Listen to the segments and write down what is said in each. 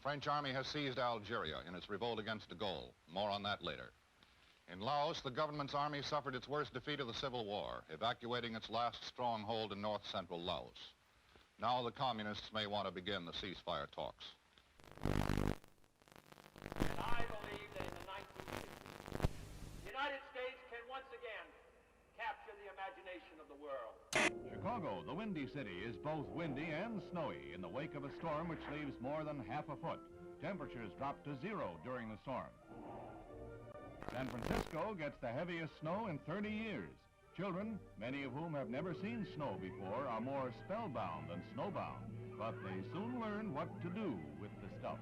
French army has seized Algeria in its revolt against de Gaulle. More on that later. In Laos, the government's army suffered its worst defeat of the Civil War, evacuating its last stronghold in north-central Laos. Now the communists may want to begin the ceasefire talks. And I believe that in the 1950s, the United States can once again capture the imagination of the world. Chicago, the Windy City, is both windy and snowy in the wake of a storm which leaves more than half a foot. Temperatures drop to 0 during the storm. San Francisco gets the heaviest snow in 30 years. Children, many of whom have never seen snow before, are more spellbound than snowbound, but they soon learn what to do with the stuff.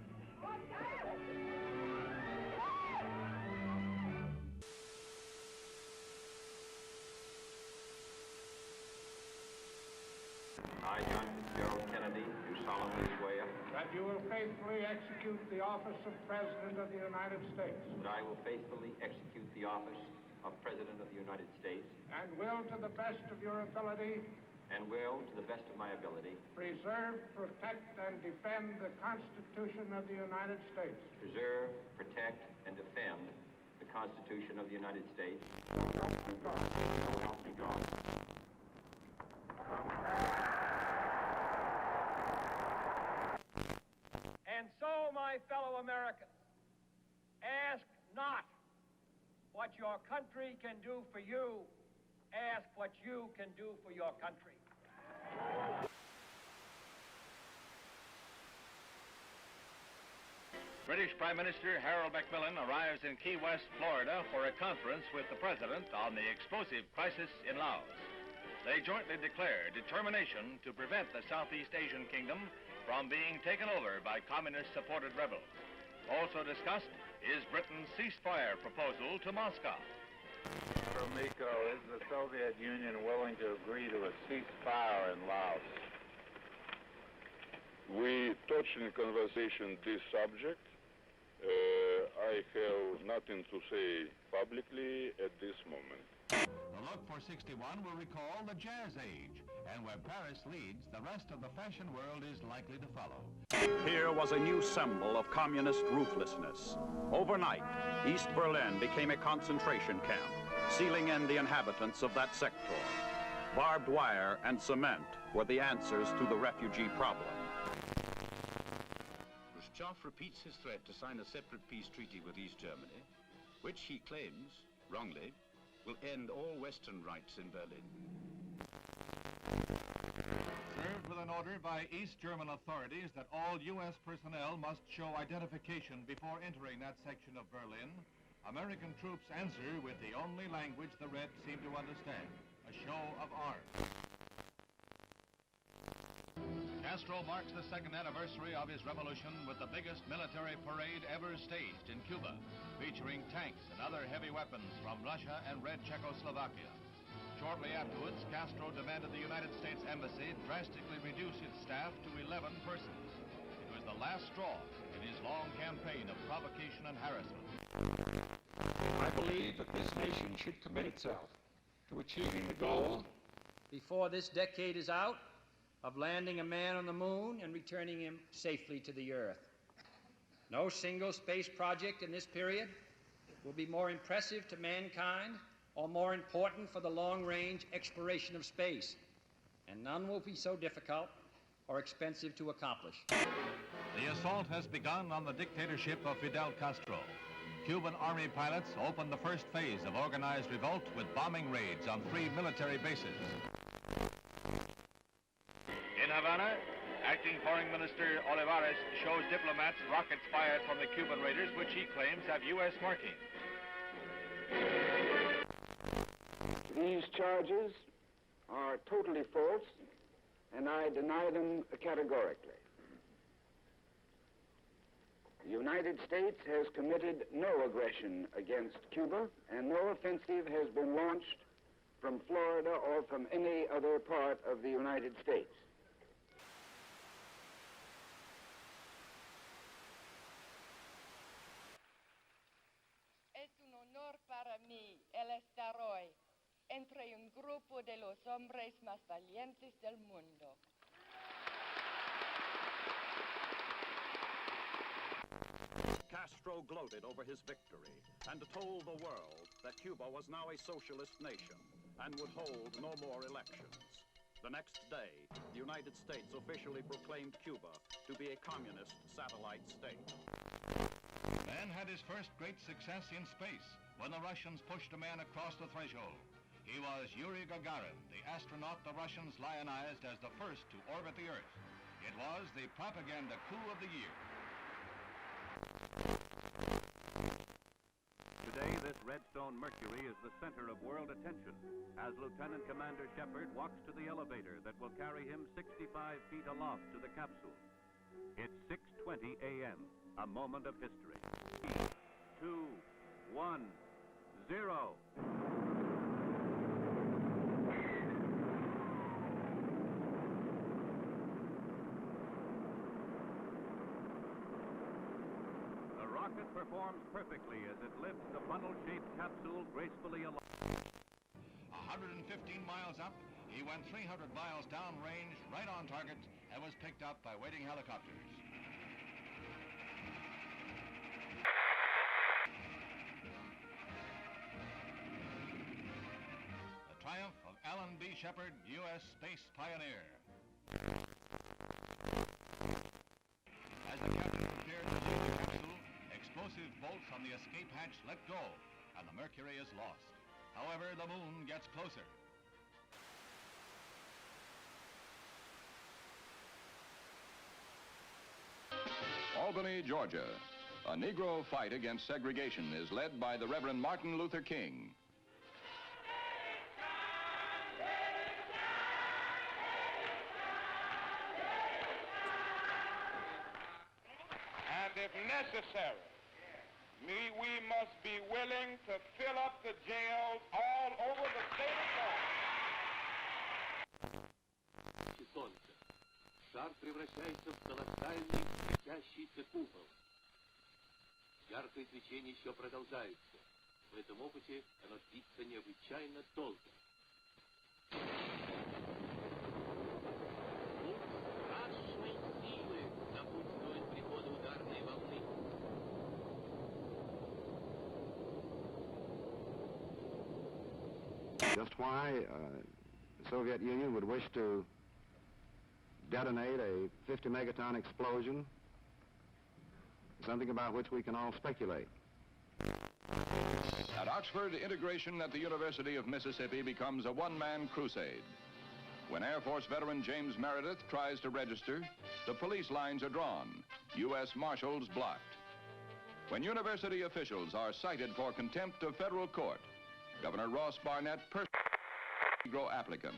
I, John Fitzgerald Kennedy, do solemnly swear that you will faithfully execute the office of President of the United States. that I will faithfully execute the office of President of the United States And will, to the best of your ability, and will, to the best of my ability, preserve, protect, and defend the Constitution of the United States. preserve, protect, and defend the Constitution of the United States. So help me God. So help me God. And so, my fellow Americans, ask not what your country can do for you, ask what you can do for your country. British Prime Minister Harold Macmillan arrives in Key West, Florida for a conference with the President on the explosive crisis in Laos. They jointly declare determination to prevent the Southeast Asian kingdom from being taken over by communist-supported rebels. Also discussed is Britain's ceasefire proposal to Moscow. Gromyko, is the Soviet Union willing to agree to a ceasefire in Laos? We touched in conversation this subject. I have nothing to say publicly at this moment. The look for 61 will recall the Jazz Age, and where Paris leads, the rest of the fashion world is likely to follow. Here was a new symbol of communist ruthlessness. Overnight, East Berlin became a concentration camp, sealing in the inhabitants of that sector. Barbed wire and cement were the answers to the refugee problem. Khrushchev repeats his threat to sign a separate peace treaty with East Germany, which he claims, wrongly, will end all Western rights in Berlin. Served with an order by East German authorities that all U.S. personnel must show identification before entering that section of Berlin, American troops answer with the only language the Reds seem to understand, a show of arms. Castro marks the second anniversary of his revolution with the biggest military parade ever staged in Cuba, featuring tanks and other heavy weapons from Russia and Red Czechoslovakia. Shortly afterwards, Castro demanded the United States Embassy drastically reduce its staff to 11 persons. It was the last straw in his long campaign of provocation and harassment. I believe that this nation should commit itself to achieving the goal before this decade is out of landing a man on the moon and returning him safely to the Earth. No single space project in this period will be more impressive to mankind or more important for the long-range exploration of space, and none will be so difficult or expensive to accomplish. The assault has begun on the dictatorship of Fidel Castro. Cuban Army pilots opened the first phase of organized revolt with bombing raids on 3 military bases. In Havana, Acting Foreign Minister Olivares shows diplomats rockets fired from the Cuban raiders, which he claims have U.S. marking. These charges are totally false, and I deny them categorically. The United States has committed no aggression against Cuba, and no offensive has been launched from Florida or from any other part of the United States. Es un honor para mí el estar hoy entre un grupo de los hombres más valientes del mundo. Castro gloated over his victory and told the world that Cuba was now a socialist nation and would hold no more elections. The next day, the United States officially proclaimed Cuba to be a communist satellite state. Man had his first great success in space when the Russians pushed a man across the threshold. He was Yuri Gagarin, the astronaut the Russians lionized as the first to orbit the Earth. It was the propaganda coup of the year. Today, this Redstone Mercury is the center of world attention as Lieutenant Commander Shepard walks to the elevator that will carry him 65 feet aloft to the capsule. It's 6:20 a.m., a moment of history. 3, 2, 1, 0. The rocket performs perfectly as it lifts the funnel-shaped capsule gracefully aloft. 115 miles up, he went 300 miles downrange, right on target, and was picked up by waiting helicopters. The triumph of Alan B. Shepard, U.S. space pioneer. As the captain prepared to leave the capsule, explosive bolts on the escape hatch let go, and the Mercury is lost. However, the moon gets closer. Albany, Georgia. A Negro fight against segregation is led by the Reverend Martin Luther King. And if necessary, we must be willing to fill up the jails all over the state of Georgia. Солнце. Шар превращается в колоссальный светящийся купол. Яркое свечение еще продолжается. В этом опыте оно длится необычайно долго. Страшной силы напутствует прихода ударной волны. Just why the Soviet Union would wish to detonate a 50 megaton explosion, something about which we can all speculate. At Oxford, integration at the University of Mississippi becomes a one-man crusade. When Air Force veteran James Meredith tries to register, the police lines are drawn, U.S. Marshals blocked. When university officials are cited for contempt of federal court, Governor Ross Barnett personally Negro applicant.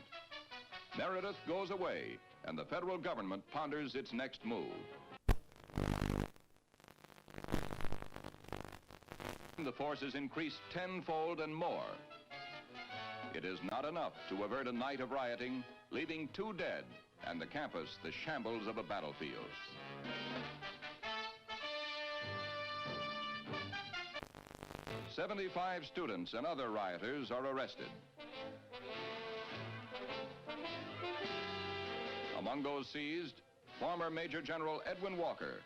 Meredith goes away, and the federal government ponders its next move. The forces increase tenfold and more. It is not enough to avert a night of rioting, leaving 2 dead and the campus the shambles of a battlefield. "75 students and other rioters are arrested. Among those seized, former Major General Edwin Walker,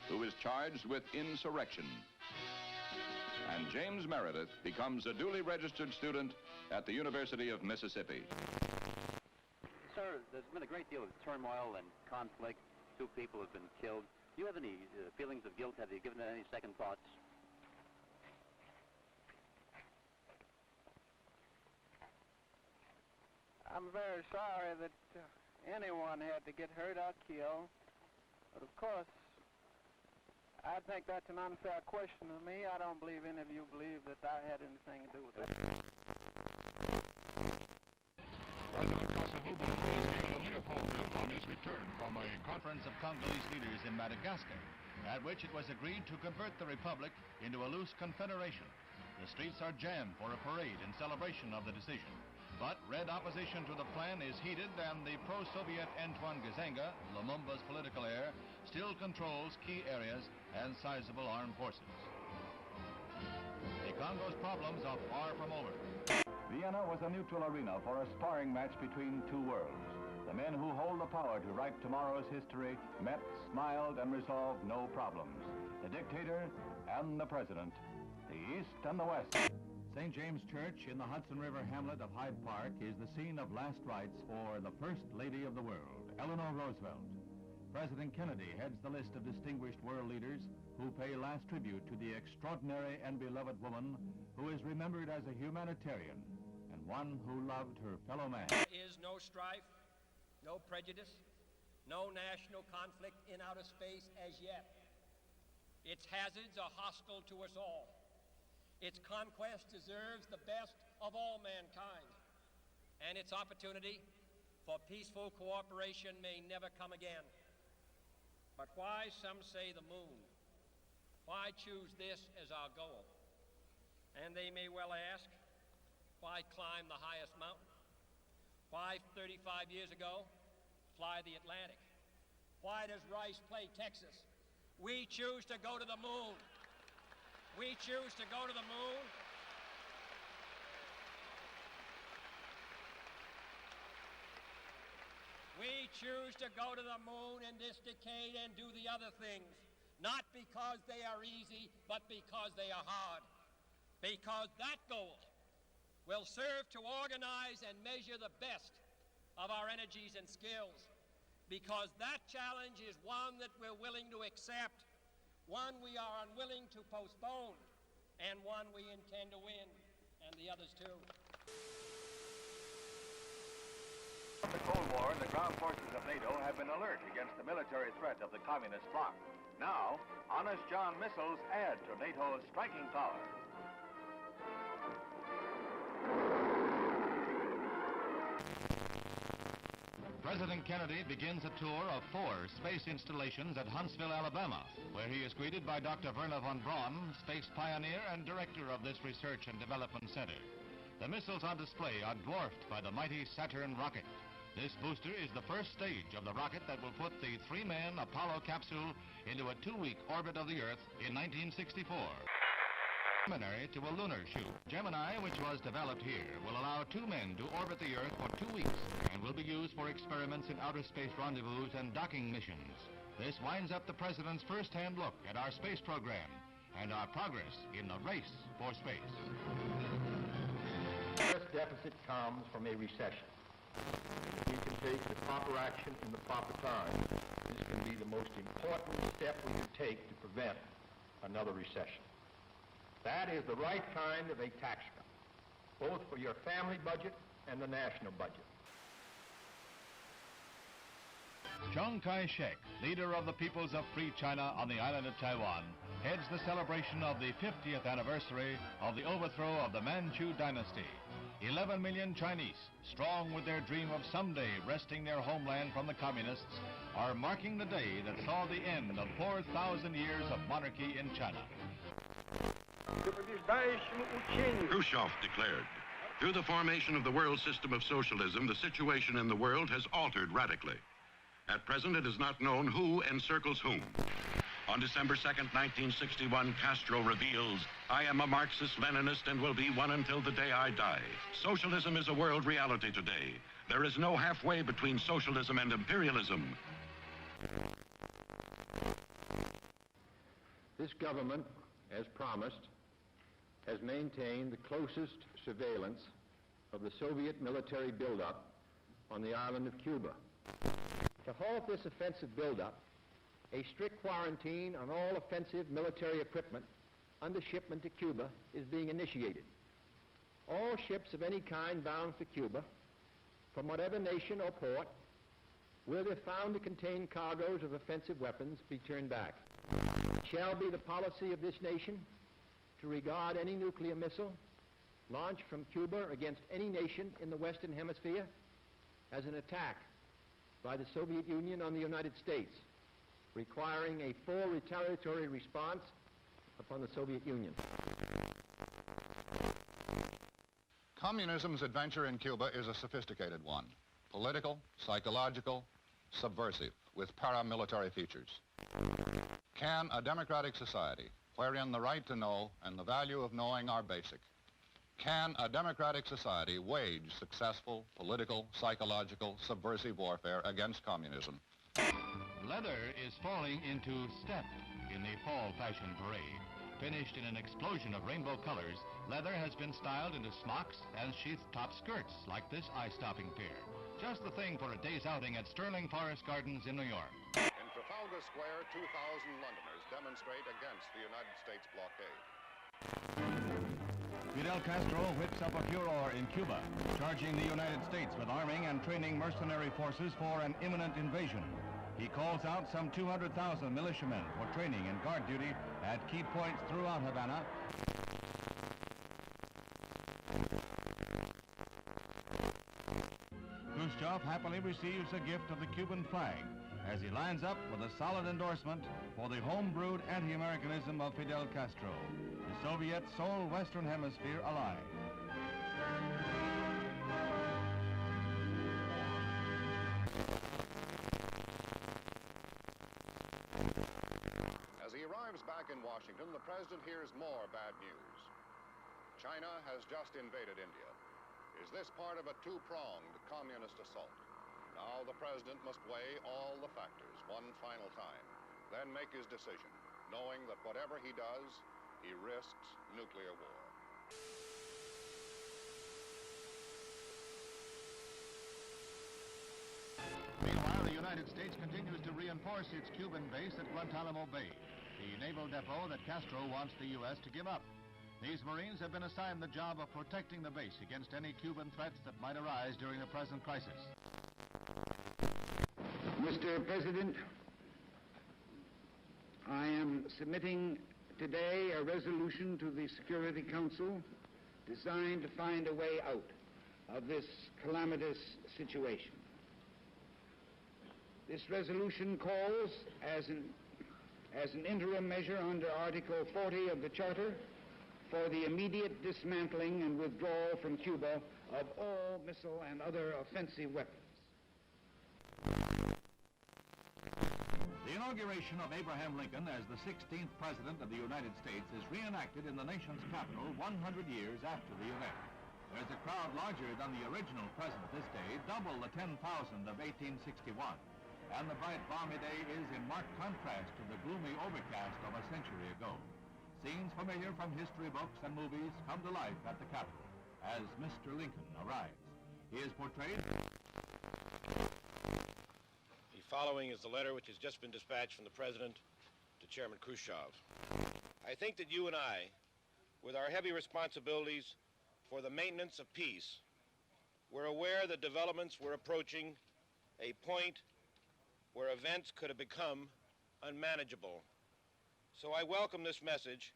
who is charged with insurrection. And James Meredith becomes a duly registered student at the University of Mississippi. Sir, there's been a great deal of turmoil and conflict. 2 people have been killed. Do you have any feelings of guilt? Have you given it any second thoughts? I'm very sorry that anyone had to get hurt or killed. But of course, I think that's an unfair question to me. I don't believe any of you believe that I had anything to do with that. President Kasavubu is in Leopoldville on his return from a Conference of Congolese leaders in Madagascar, at which it was agreed to convert the republic into a loose confederation. The streets are jammed for a parade in celebration of the decision. But red opposition to the plan is heated, and the pro-Soviet Antoine Gizenga, Lumumba's political heir, still controls key areas and sizable armed forces. The Congo's problems are far from over. Vienna was a neutral arena for a sparring match between 2 worlds. The men who hold the power to write tomorrow's history met, smiled, and resolved no problems. The dictator and the President, the East and the West. St. James Church in the Hudson River hamlet of Hyde Park is the scene of last rites for the First Lady of the World, Eleanor Roosevelt. President Kennedy heads the list of distinguished world leaders who pay last tribute to the extraordinary and beloved woman who is remembered as a humanitarian and one who loved her fellow man. There is no strife, no prejudice, no national conflict in outer space as yet. Its hazards are hostile to us all. Its conquest deserves the best of all mankind, and its opportunity for peaceful cooperation may never come again. But why, some say, the moon? Why choose this as our goal? And they may well ask, why climb the highest mountain? Why, 35 years ago, fly the Atlantic? Why does Rice play Texas? We choose to go to the moon. We choose to go to the moon. We choose to go to the moon in this decade and do the other things, not because they are easy, but because they are hard. Because that goal will serve to organize and measure the best of our energies and skills. Because that challenge is one that we're willing to accept, one we are unwilling to postpone, and one we intend to win, and the others too. From the Cold War, the ground forces of NATO have been alert against the military threat of the communist bloc. Now, Honest John missiles add to NATO's striking power. President Kennedy begins a tour of 4 space installations at Huntsville, Alabama, where he is greeted by Dr. Wernher von Braun, space pioneer and director of this research and development center. The missiles on display are dwarfed by the mighty Saturn rocket. This booster is the first stage of the rocket that will put the 3-man Apollo capsule into a 2-week orbit of the Earth in 1964. Preliminary to a lunar shoot. Gemini, which was developed here, will allow 2 men to orbit the Earth for 2 weeks and will be used for experiments in outer space rendezvous and docking missions. This winds up the President's first-hand look at our space program and our progress in the race for space. The first deficit comes from a recession. If we can take the proper action in the proper time, this can be the most important step we can take to prevent another recession. That is the right kind of a tax cut, both for your family budget and the national budget. Chiang Kai-shek, leader of the peoples of Free China on the island of Taiwan, heads the celebration of the 50th anniversary of the overthrow of the Manchu dynasty. 11 million Chinese, strong with their dream of someday wresting their homeland from the communists, are marking the day that saw the end of 4,000 years of monarchy in China. Khrushchev declared, through the formation of the world system of socialism, the situation in the world has altered radically. At present, it is not known who encircles whom. On December 2nd, 1961, Castro reveals, I am a Marxist-Leninist and will be one until the day I die. Socialism is a world reality today. There is no halfway between socialism and imperialism. This government, as promised, has maintained the closest surveillance of the Soviet military buildup on the island of Cuba. To halt this offensive buildup, a strict quarantine on all offensive military equipment under shipment to Cuba is being initiated. All ships of any kind bound for Cuba, from whatever nation or port, where they're found to contain cargoes of offensive weapons, be turned back. It shall be the policy of this nation to regard any nuclear missile launched from Cuba against any nation in the Western Hemisphere as an attack by the Soviet Union on the United States, requiring a full retaliatory response upon the Soviet Union. Communism's adventure in Cuba is a sophisticated one. Political, psychological, subversive, with paramilitary features. Can a democratic society, wherein the right to know and the value of knowing are basic, can a democratic society wage successful political, psychological, subversive warfare against communism? Leather is falling into step in the fall fashion parade. Finished in an explosion of rainbow colors, leather has been styled into smocks and sheath-top skirts like this eye-stopping pair. Just the thing for a day's outing at Sterling Forest Gardens in New York. In Trafalgar Square, 2,000 Londoners demonstrate against the United States blockade. Fidel Castro whips up a furor in Cuba, charging the United States with arming and training mercenary forces for an imminent invasion. He calls out some 200,000 militiamen for training and guard duty at key points throughout Havana. Khrushchev happily receives a gift of the Cuban flag as he lines up with a solid endorsement for the home-brewed anti-Americanism of Fidel Castro, the Soviet sole Western Hemisphere ally. As he arrives back in Washington, the president hears more bad news. China has just invaded India. Is this part of a two-pronged communist assault? Now the president must weigh all the factors one final time, then make his decision, knowing that whatever he does, he risks nuclear war. Meanwhile, the United States continues to reinforce its Cuban base at Guantanamo Bay, the naval depot that Castro wants the U.S. to give up. These Marines have been assigned the job of protecting the base against any Cuban threats that might arise during the present crisis. Mr. President, I am submitting today a resolution to the Security Council designed to find a way out of this calamitous situation. This resolution calls, as an interim measure under Article 40 of the Charter, for the immediate dismantling and withdrawal from Cuba of all missile and other offensive weapons. The inauguration of Abraham Lincoln as the 16th President of the United States is reenacted in the nation's capital 100 years after the event. There's a crowd larger than the original president this day, double the 10,000 of 1861. And the bright balmy day is in marked contrast to the gloomy overcast of a century ago. Scenes familiar from history books and movies come to life at the Capitol as Mr. Lincoln arrives. He is portrayed... The following is the letter which has just been dispatched from the President to Chairman Khrushchev. I think that you and I, with our heavy responsibilities for the maintenance of peace, were aware that developments were approaching a point where events could have become unmanageable. So I welcome this message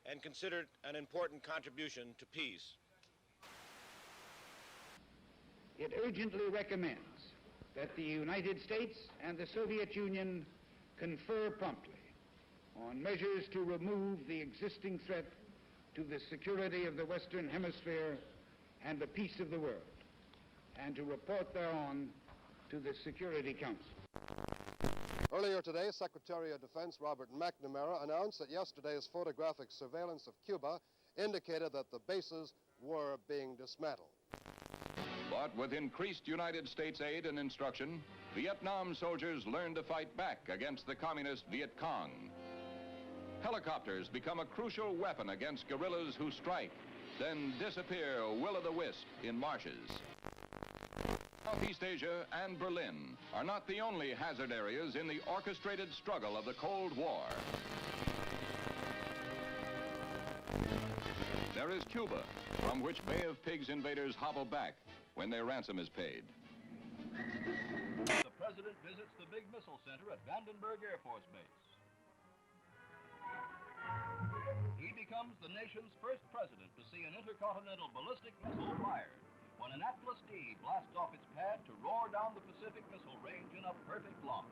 and consider it an important contribution to peace. It urgently recommends that the United States and the Soviet Union confer promptly on measures to remove the existing threat to the security of the Western Hemisphere and the peace of the world, and to report thereon to the Security Council. Earlier today, Secretary of Defense Robert McNamara announced that yesterday's photographic surveillance of Cuba indicated that the bases were being dismantled. But with increased United States aid and instruction, Vietnam soldiers learned to fight back against the communist Viet Cong. Helicopters become a crucial weapon against guerrillas who strike, then disappear will-o'-the-wisp in marshes. Southeast Asia and Berlin are not the only hazard areas in the orchestrated struggle of the Cold War. There is Cuba, from which Bay of Pigs invaders hobble back when their ransom is paid. The President visits the big missile center at Vandenberg Air Force Base. He becomes the nation's first president to see an intercontinental ballistic missile fired when an Atlas D blasts off its pad to roar down the Pacific Missile Range in a perfect launch.